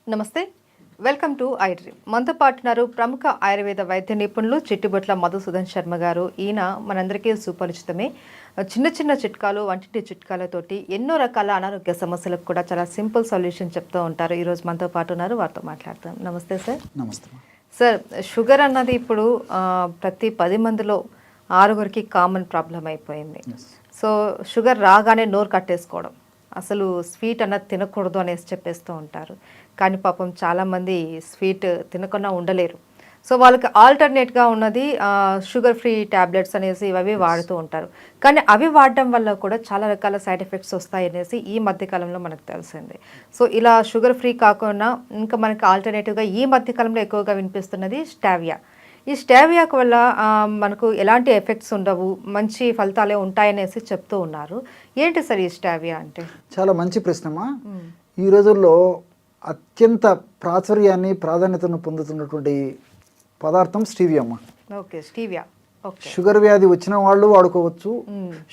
నమస్తే, welcome to I dream. మనతో పాటున్నారు ప్రముఖ ఆయుర్వేద వైద్య నిపుణులు చిట్టిబొట్ల మధుసూదన్ శర్మ గారు. ఈయన మనందరికీ సుపరిచితమే. చిన్న చిన్న చిట్కాలు, వంటింటి చిట్కాలతోటి ఎన్నో రకాల అనారోగ్య సమస్యలకు కూడా చాలా సింపుల్ సొల్యూషన్ చెప్తూ ఉంటారు. ఈరోజు మనతో పాటు ఉన్నారు, వారితో మాట్లాడతాం. నమస్తే సార్. నమస్తే సార్, షుగర్ అన్నది ఇప్పుడు ప్రతి 10 మందిలో 6గురికి కామన్ ప్రాబ్లం అయిపోయింది. సో షుగర్ రాగానే నోరు కట్టేసుకోవడం, అసలు స్వీట్ అన్నది తినకూడదు అనేసి చెప్పేస్తూ ఉంటారు. కానీ పాపం చాలామంది స్వీట్ తినకుండా ఉండలేరు. సో వాళ్ళకి ఆల్టర్నేట్గా ఉన్నది షుగర్ ఫ్రీ ట్యాబ్లెట్స్ అనేసి అవి వాడుతూ ఉంటారు. కానీ అవి వాడడం వల్ల కూడా చాలా రకాల సైడ్ ఎఫెక్ట్స్ వస్తాయి అనేసి ఈ మధ్యకాలంలో మనకు తెలిసింది. సో ఇలా షుగర్ ఫ్రీ కాకుండా ఇంకా మనకి ఆల్టర్నేటివ్గా ఈ మధ్యకాలంలో ఎక్కువగా వినిపిస్తున్నది స్టావియా. ఈ స్టావియాకు వల్ల మనకు ఎలాంటి ఎఫెక్ట్స్ ఉండవు, మంచి ఫలితాలే ఉంటాయనేసి చెప్తూ ఉన్నారు. ఏంటి సార్ ఈ స్టావియా అంటే? చాలా మంచి ప్రశ్నమా. ఈ రోజుల్లో అత్యంత ప్రాచుర్యాన్ని, ప్రాధాన్యతను పొందుతున్నటువంటి పదార్థం స్టీవియా అమ్మా. Okay, stevia. షుగర్ వ్యాధి వచ్చిన వాళ్ళు వాడుకోవచ్చు.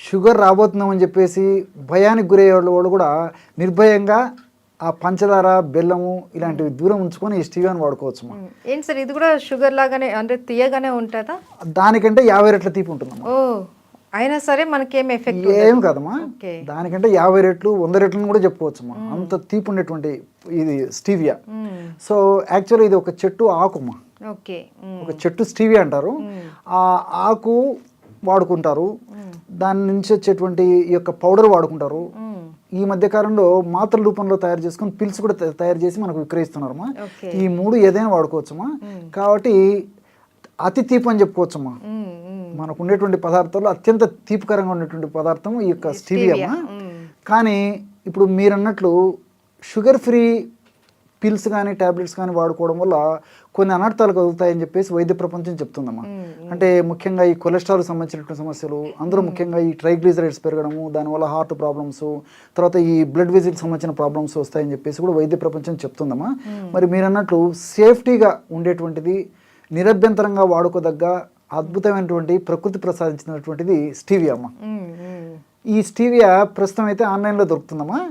షుగర్ రాబోతుందామని చెప్పేసి భయానికి గురయ్యే వాళ్ళు కూడా నిర్భయంగా ఆ పంచదార, బెల్లము ఇలాంటివి దూరం ఉంచుకొని ఈ స్టీవియాని వాడుకోవచ్చు. ఏంటి సార్, ఇది కూడా షుగర్ లాగానే అంటే తీయగానే ఉంటుందా? దానికంటే 50 రెట్ల తీపి ఉంటుందమ్మా. ఓ, అయినా సరే మనకేం ఎఫెక్ట్ ఏం కాదమ్మా. దానికంటే 50 రెట్లు 100 రెట్లను కూడా చెప్పుకోవచ్చమ్మా. అంత తీపి ఉండేటువంటి ఇది స్టీవియా. సో యాక్చువల్లీ ఇది ఒక చెట్టు ఆకుమ్మా. ఓకే, ఒక చెట్టు స్టీవియా అంటారు. ఆ ఆకు వాడుకుంటారు, దాని నుంచి వచ్చేటువంటి ఈ యొక్క పౌడర్ వాడుకుంటారు. ఈ మధ్య కాలంలో మాత్రల రూపంలో తయారు చేసుకుని పిల్స్ కూడా తయారు చేసి మనకు విక్రయిస్తున్నారమ్మా. ఈ 3 ఏదైనా వాడుకోవచ్చమ్మా. కాబట్టి అతి తీపి అని చెప్పుకోవచ్చమ్మా. మనకు ఉండేటువంటి పదార్థాల్లో అత్యంత తీపికరంగా ఉండేటువంటి పదార్థం ఈ యొక్క స్టీవియా. కానీ ఇప్పుడు మీరు అన్నట్లు షుగర్ ఫ్రీ పిల్స్ కానీ ట్యాబ్లెట్స్ కానీ వాడుకోవడం వల్ల కొన్ని అనర్థాలు కలుగుతాయని చెప్పేసి వైద్య ప్రపంచం చెప్తుందమ్మా. అంటే ముఖ్యంగా ఈ కొలెస్ట్రాల్ సంబంధించినటువంటి సమస్యలు, అందులో ముఖ్యంగా ఈ ట్రైగ్లిజరైడ్స్ పెరగడము, దానివల్ల హార్ట్ ప్రాబ్లమ్స్, తర్వాత ఈ బ్లడ్ వెజిల్కి సంబంధించిన ప్రాబ్లమ్స్ వస్తాయని చెప్పేసి కూడా వైద్య ప్రపంచం చెప్తుందమ్మా. మరి మీరు అన్నట్లు సేఫ్టీగా ఉండేటువంటిది, నిరభ్యంతరంగా వాడుకోదగ్గ అద్భుతమైనటువంటి ప్రకృతి ప్రసాదించినటువంటిది స్టీవియా అమ్మా. ఈ స్టీవియా ప్రస్తుతం అయితే ఆన్లైన్లో దొరుకుతుందమ్మా.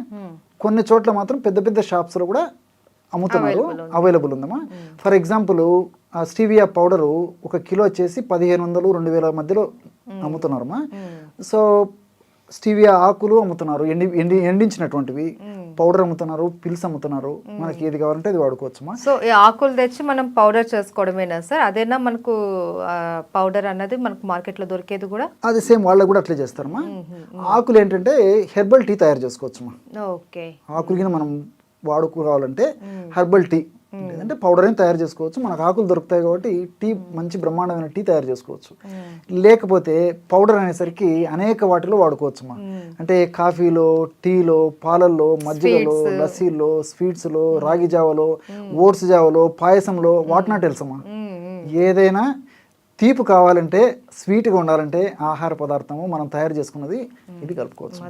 కొన్ని చోట్ల మాత్రం పెద్ద పెద్ద షాప్స్లో కూడా అమ్ముతున్నారు, అవైలబుల్ ఉందమ్మా. ఫర్ ఎగ్జాంపుల్ ఆ స్టీవియా పౌడరు 1 కిలో వచ్చేసి 1500-2000 మధ్యలో అమ్ముతున్నారమ్మా. సో స్టీవియా ఆకులు అమ్ముతున్నారు, ఎండించినటువంటివి పౌడర్ అమ్ముతున్నారు, పిల్స్ అమ్ముతున్నారు. మనకి ఏది కావాలంటే అది వాడుకోవచ్చమ్మా. సో ఈ ఆకులు తెచ్చి మనం పౌడర్ చేసుకోవడమేనా సార్? అదేనా మనకు పౌడర్ అన్నది మనకు మార్కెట్లో దొరికేది కూడా? అది సేమ్ వాళ్ళకు కూడా అట్లే చేస్తారమ్మా. ఆకులు ఏంటంటే హెర్బల్ టీ తయారు చేసుకోవచ్చమ్మా. ఓకే, ఆకులు కింద మనం వాడుకోవాలంటే హెర్బల్ టీ అంటే పౌడర్ అయినా తయారు చేసుకోవచ్చు. మనకు ఆకులు దొరుకుతాయి కాబట్టి టీ, మంచి బ్రహ్మాండమైన టీ తయారు చేసుకోవచ్చు. లేకపోతే పౌడర్ అనేసరికి అనేక వాటిలో వాడుకోవచ్చుమా. అంటే కాఫీలో, టీలో, పాలల్లో, మజ్జిగలో, లస్సీలో, స్వీట్స్లో, రాగి జావలో, ఓట్స్ జావలో, పాయసంలో, వాట్ నాట్ ఎల్స్ అమ్మా. ఏదైనా తీపి కావాలంటే, స్వీట్గా ఉండాలంటే ఆహార పదార్థము మనం తయారు చేసుకున్నది ఇది కలుపుకోవచ్చు.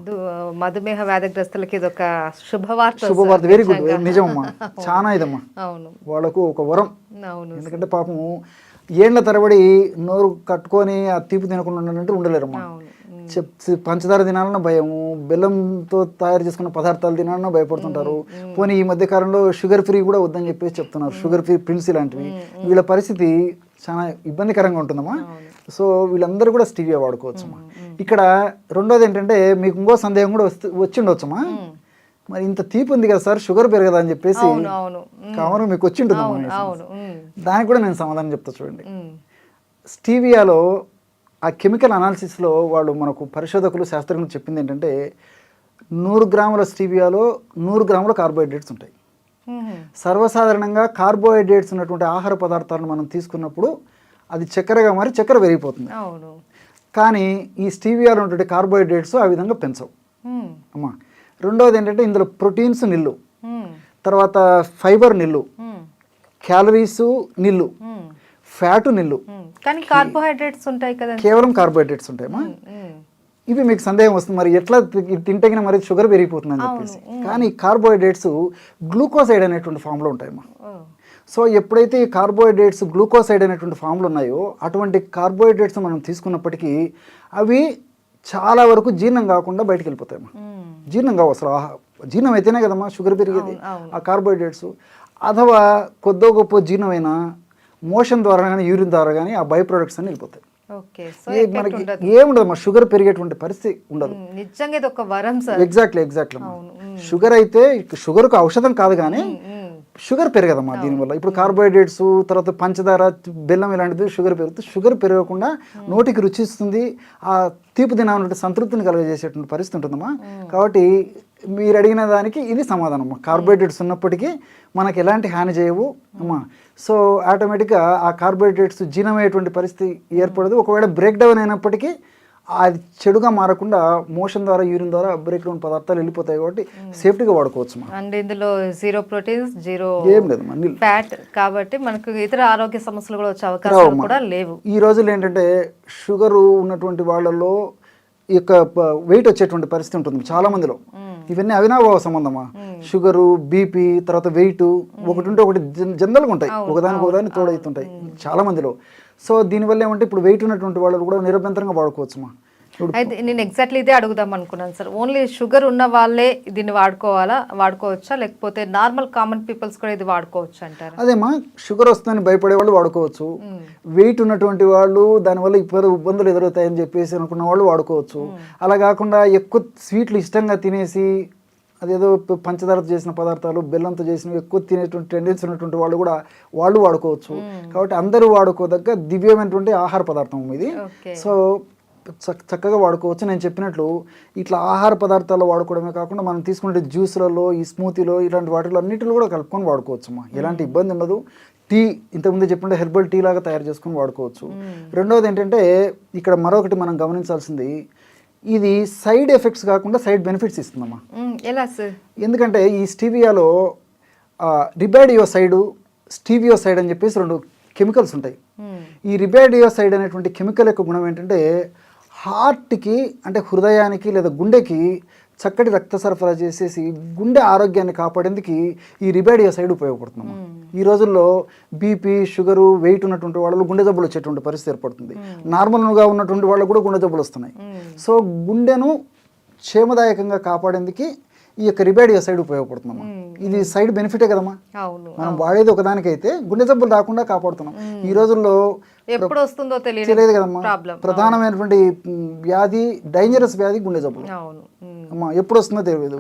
మధుమేహ వ్యాధిగ్రస్తులకి ఇది ఒక శుభవార్త. వెరీ గుడ్, నిజమమ్మా. చాలా ఇదమ్మా వాళ్ళకు ఒక వరం. ఎందుకంటే పాపము ఏళ్ల తరబడి నోరు కట్టుకొని ఆ తీపి తినకుండా ఉండాలంటే ఉండలేరమ్మా. పంచదార తినాలన్న భయము, బెల్లంతో తయారు చేసుకున్న పదార్థాలు తినాలన్నా భయపడుతుంటారు. పోనీ ఈ మధ్య కాలంలో షుగర్ ఫ్రీ కూడా వద్దని చెప్పేసి చెప్తున్నారు, షుగర్ ఫ్రీ పిల్స్ ఇలాంటివి. వీళ్ళ పరిస్థితి చాలా ఇబ్బందికరంగా ఉంటుందమ్మా. సో వీళ్ళందరూ కూడా స్టీవియా వాడుకోవచ్చమ్మా. ఇక్కడ రెండోది ఏంటంటే, మీకు ఇంకో సందేహం కూడా వచ్చి ఉండవచ్చమ్మా. మరి ఇంత తీపి ఉంది కదా సార్, షుగర్ పెరగదా అని చెప్పేసి కావాలి మీకు వచ్చి ఉంటుందమ్మా. దానికి కూడా నేను సమాధానం చెప్తా చూడండి. స్టీవియాలో ఆ కెమికల్ అనాలిసిస్లో వాళ్ళు మనకు పరిశోధకులు, శాస్త్రజ్ఞులు చెప్పింది ఏంటంటే, 100 గ్రాముల స్టీవియాలో 100 గ్రాముల కార్బోహైడ్రేట్స్ ఉంటాయి. సర్వసాధారణంగా కార్బోహైడ్రేట్స్ ఉన్నటువంటి ఆహార పదార్థాలను మనం తీసుకున్నప్పుడు అది చక్కెరగా మారి చక్కెర పెరిగిపోతుంది. కానీ ఈ స్టీవియాలో ఉన్నటువంటి కార్బోహైడ్రేట్స్ ఆ విధంగా పెంచవు అమ్మా. రెండవది ఏంటంటే, ఇందులో ప్రోటీన్స్ నిల్లు, తర్వాత ఫైబర్ నిల్లు, క్యాలరీస్ నిల్లు, ఫ్యాటు నిల్లు, కానీ కార్బోహైడ్రేట్స్ ఉంటాయి కదా, కేవలం కార్బోహైడ్రేట్స్ ఉంటాయమ్మా. ఇవి మీకు సందేహం వస్తుంది, మరి ఎట్లా తింటే మరి షుగర్ పెరిగిపోతుంది అని చెప్పేసి. కానీ కార్బోహైడ్రేట్స్ గ్లూకోసైడ్ అనేటువంటి ఫామ్లో ఉంటాయమ్మా. సో ఎప్పుడైతే ఈ కార్బోహైడ్రేట్స్ గ్లూకోసైడ్ అనేటువంటి ఫామ్లు ఉన్నాయో, అటువంటి కార్బోహైడ్రేట్స్ మనం తీసుకున్నప్పటికీ అవి చాలా వరకు జీర్ణం కాకుండా బయటికి వెళ్ళిపోతాయమ్మా. జీర్ణం కావు అసలు, జీర్ణం అయితేనే కదమ్మా షుగర్ పెరిగేది, ఆ కార్బోహైడ్రేట్స్. అథవా కొద్దో గొప్ప జీర్ణమైన మోషన్ ద్వారా కానీ యూరిన్ ద్వారా కానీ ఆ బై ప్రొడక్ట్స్ అన్ని వెళ్ళిపోతాయి. మనకి ఏముండదమ్మా, షుగర్ పెరిగేటువంటి పరిస్థితి ఉండదు. నిజంగా ఇది ఒక వరం సార్. ఎగ్జాక్ట్లీ. షుగర్ అయితే షుగర్కు ఔషధం కాదు కానీ షుగర్ పెరగదమ్మా దీనివల్ల. ఇప్పుడు కార్బోహైడ్రేట్స్, తర్వాత పంచదార, బెల్లం ఇలాంటిది షుగర్ పెరుగుతుంది. షుగర్ పెరగకుండా నోటికి రుచిస్తుంది, ఆ తీపి తినాలంటే సంతృప్తిని కలుగజేసేటువంటి పరిస్థితి ఉంటుందమ్మా. కాబట్టి మీరు అడిగిన దానికి ఇది సమాధానం అమ్మా. కార్బోహైడ్రేట్స్ ఉన్నప్పటికీ మనకి ఎలాంటి హాని చేయవు అమ్మా. సో ఆటోమేటిక్గా ఆ కార్బోహైడ్రేట్స్ జీర్ణమయ్యేటువంటి పరిస్థితి ఏర్పడదు. ఒకవేళ బ్రేక్ డౌన్ అయినప్పటికీ అది చెడుగా మారకుండా మోషన్ ద్వారా, యూరిన్ ద్వారా బ్రేక్ డౌన్ పదార్థాలు వెళ్ళిపోతాయి. కాబట్టి సేఫ్టీగా వాడుకోవచ్చు. అండ్ ఇందులో 0 ప్రోటీన్స్, 0 ఏం లేదు ఫ్యాట్, కాబట్టి మనకు ఇతర ఆరోగ్య సమస్యలు కూడా వచ్చే అవకాశాలు కూడా లేవు. ఈ రోజుల్లో ఏంటంటే షుగర్ ఉన్నటువంటి వాళ్ళలో ఈ యొక్క వెయిట్ వచ్చేటువంటి పరిస్థితి ఉంటుంది చాలా మందిలో. ఇవన్నీ అవినాభావ సంబంధమా, షుగరు, బీపీ, తర్వాత వెయిట్ ఒకటి ఉంటే ఒకటి జనరల్గా ఉంటాయి, ఒకదానికి తోడవుతుంటాయి చాలా మందిలో. సో దీనివల్ల ఏమంటే ఇప్పుడు వెయిట్ ఉన్నటువంటి వాళ్ళు కూడా నిరభ్యంతరంగా వాడుకోవచ్చుమా. అయితే నేను ఎగ్జాక్ట్లీ ఇదే అడుగుదాం అనుకున్నాను సార్. ఓన్లీ షుగర్ ఉన్న వాళ్ళే దీన్ని వాడుకోవచ్చా, లేకపోతే నార్మల్ కామన్ పీపుల్స్ కూడా ఇది వాడుకోవచ్చు అంటారు? అదేమా, షుగర్ వస్తుందని భయపడే వాళ్ళు వాడుకోవచ్చు, వెయిట్ ఉన్నటువంటి వాళ్ళు దానివల్ల ఇబ్బందులు ఎదురవుతాయని చెప్పేసి అనుకున్న వాళ్ళు వాడుకోవచ్చు. అలా కాకుండా ఎక్కువ స్వీట్లు ఇష్టంగా తినేసి అదేదో పంచదారతో చేసిన పదార్థాలు, బెల్లంతో చేసినవి ఎక్కువ తినేటువంటి టెండెన్సీ ఉన్నటువంటి వాళ్ళు వాడుకోవచ్చు. కాబట్టి అందరూ వాడుకోదగ్గ దివ్యమైనటువంటి ఆహార పదార్థం ఇది. సో చక్కగా వాడుకోవచ్చు. నేను చెప్పినట్లు ఇట్లా ఆహార పదార్థాల్లో వాడుకోవడమే కాకుండా మనం తీసుకునే జ్యూస్లలో, ఈ స్మూతీలో, ఇలాంటి వాటిలో అన్నిటిలో కూడా కలుపుకొని వాడుకోవచ్చు అమ్మా. ఎలాంటి ఇబ్బంది ఉండదు. టీ ఇంతకుముందు చెప్పినట్టు హెర్బల్ టీ లాగా తయారు చేసుకొని వాడుకోవచ్చు. రెండవది ఏంటంటే ఇక్కడ మరొకటి మనం గమనించాల్సింది, ఇది సైడ్ ఎఫెక్ట్స్ కాకుండా సైడ్ బెనిఫిట్స్ ఇస్తుందమ్మా. ఎలా సార్? ఎందుకంటే ఈ స్టీవియాలో రిబాడియోసైడ్, స్టీవియోసైడ్ అని చెప్పేసి 2 కెమికల్స్ ఉంటాయి. ఈ రిబాడియోసైడ్ అనేటువంటి కెమికల్ యొక్క గుణం ఏంటంటే హార్ట్కి, అంటే హృదయానికి లేదా గుండెకి చక్కటి రక్త సరఫరా చేసేసి గుండె ఆరోగ్యాన్ని కాపాడేందుకు ఈ రిబాడియోసైడ్ ఉపయోగపడుతుంది. ఈ రోజుల్లో బీపీ, షుగరు, వెయిట్ ఉన్నటువంటి వాళ్ళు గుండె జబ్బులు వచ్చేటువంటి పరిస్థితి ఏర్పడుతుంది. నార్మల్గా ఉన్నటువంటి వాళ్ళకు కూడా గుండె జబ్బులు వస్తున్నాయి. సో గుండెను క్షేమదాయకంగా కాపాడేందుకు ఈ యొక్క రిబాడియోసైడ్ ఉపయోగపడుతున్నాం. ఇది సైడ్ బెనిఫిటే కదమ్మా. మనం వాడేది ఒకదానికైతే గుండె జబ్బులు రాకుండా కాపాడుతున్నాం. ఈ రోజుల్లో ఎప్పుడు వస్తుందో తెలియదు కదమ్మా. ప్రధానమైనటువంటి వ్యాధి, డేంజరస్ వ్యాధి గుండె జబ్బులు అమ్మా. ఎప్పుడు వస్తుందో తెలియదు.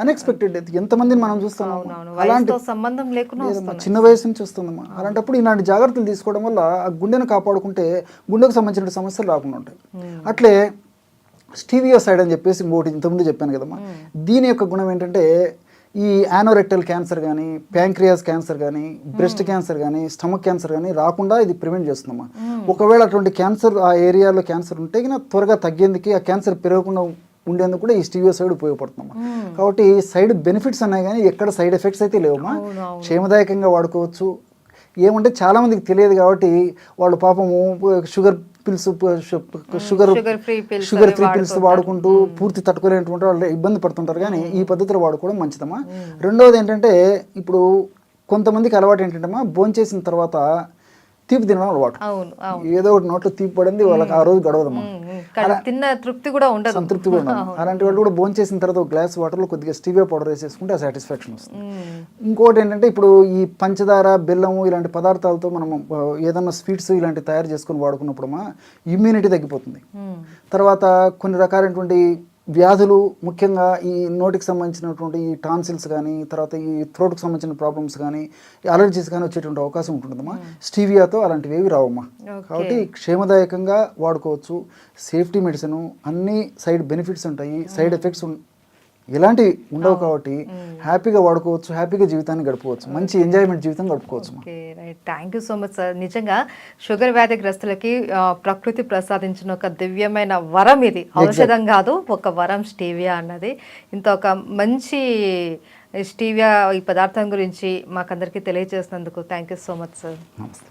అన్ఎక్స్పెక్టెడ్ డెత్ ఎంతమందిని మనం చూస్తున్నాం. అలాంటి సంబంధం లేకుండా చిన్న వయసు నుంచి వస్తుందమ్మా. అలాంటప్పుడు ఇలాంటి జాగ్రత్తలు తీసుకోవడం వల్ల ఆ గుండెను కాపాడుకుంటే గుండెకు సంబంధించిన సమస్యలు రాకుండా ఉంటాయి. అట్లే స్టీవియోసైడ్ అని చెప్పేసి ఇంకోటి ఇంతకుముందు చెప్పాను కదమ్మా. దీని యొక్క గుణం ఏంటంటే ఈ యానోరెక్టల్ క్యాన్సర్ కానీ, ప్యాంక్రియాస్ క్యాన్సర్ కానీ, బ్రెస్ట్ క్యాన్సర్ కానీ, స్టమక్ క్యాన్సర్ కానీ రాకుండా ఇది ప్రివెంట్ చేస్తుందమ్మా. ఒకవేళ అటువంటి క్యాన్సర్ ఆ ఏరియాలో క్యాన్సర్ ఉంటే త్వరగా తగ్గేందుకు, ఆ క్యాన్సర్ పెరగకుండా ఉండేందుకు కూడా ఈ స్టీవియోసైడ్ ఉపయోగపడుతుందమ్మా. కాబట్టి సైడ్ బెనిఫిట్స్ ఉన్నాయి కానీ ఎక్కడ సైడ్ ఎఫెక్ట్స్ అయితే లేవమ్మా. క్షేమదాయకంగా వాడుకోవచ్చు. ఏమంటే చాలామందికి తెలియదు కాబట్టి వాళ్ళు పాపము sugar pills, sugar free pills వాడుకుంటూ పూర్తి తట్టుకోలేనటువంటి వాళ్ళు ఇబ్బంది పడుతుంటారు. కానీ ఈ పద్ధతిలో వాడుకోవడం మంచిదమ్మా. రెండవది ఏంటంటే ఇప్పుడు కొంతమందికి అలవాటు ఏంటంటే భోంచేసిన తర్వాత తీపి తినడం అలవాటు. ఏదో ఒకటి నోట్లో తీపి పడింది వాళ్ళకి ఆ రోజు గడవదమ్మా. తృప్తి కూడా ఉండదు, సంతృప్తి కూడా ఉండదు. అలాంటి వాళ్ళు కూడా భోజనం చేసిన తర్వాత ఒక గ్లాస్ వాటర్లో కొద్దిగా స్టీవియా పౌడర్ వేసేసుకుంటే ఆ సాటిస్ఫాక్షన్ వస్తుంది. ఇంకోటి ఏంటంటే ఇప్పుడు ఈ పంచదార, బెల్లము ఇలాంటి పదార్థాలతో మనం ఏదన్నా స్వీట్స్ ఇలాంటి తయారు చేసుకొని వాడుకున్నప్పుడు ఇమ్యూనిటీ తగ్గిపోతుంది. తర్వాత కొన్ని రకాలైనటువంటి వ్యాధులు, ముఖ్యంగా ఈ నోటికి సంబంధించినటువంటి ఈ టాన్సిల్స్ కానీ, తర్వాత ఈ థ్రోట్కి సంబంధించిన ప్రాబ్లమ్స్ కానీ, అలర్జీస్ కానీ వచ్చేటువంటి అవకాశం ఉంటుందమ్మా. స్టీవియాతో అలాంటివి ఏవి రావమ్మా. కాబట్టి క్షేమదాయకంగా వాడుకోవచ్చు. సేఫ్టీ మెడిసిన్, అన్ని సైడ్ బెనిఫిట్స్ ఉంటాయి, సైడ్ ఎఫెక్ట్స్ ఎలాంటివి ఉండవు. కాబట్టి హ్యాపీగా వాడుకోవచ్చు, హ్యాపీగా జీవితాన్ని గడపవచ్చు, మంచి ఎంజాయ్మెంట్ జీవితం గడుపుకోవచ్చు. Thank you so much sir. నిజంగా షుగర్ వ్యాధిగ్రస్తులకి ప్రకృతి ప్రసాదించిన ఒక దివ్యమైన వరం ఇది. ఔషధం కాదు, ఒక వరం స్టీవియా అన్నది. ఇంత ఒక మంచి స్టీవియా ఈ పదార్థం గురించి మాకందరికీ తెలియజేసినందుకు thank you so much sir. నమస్తే.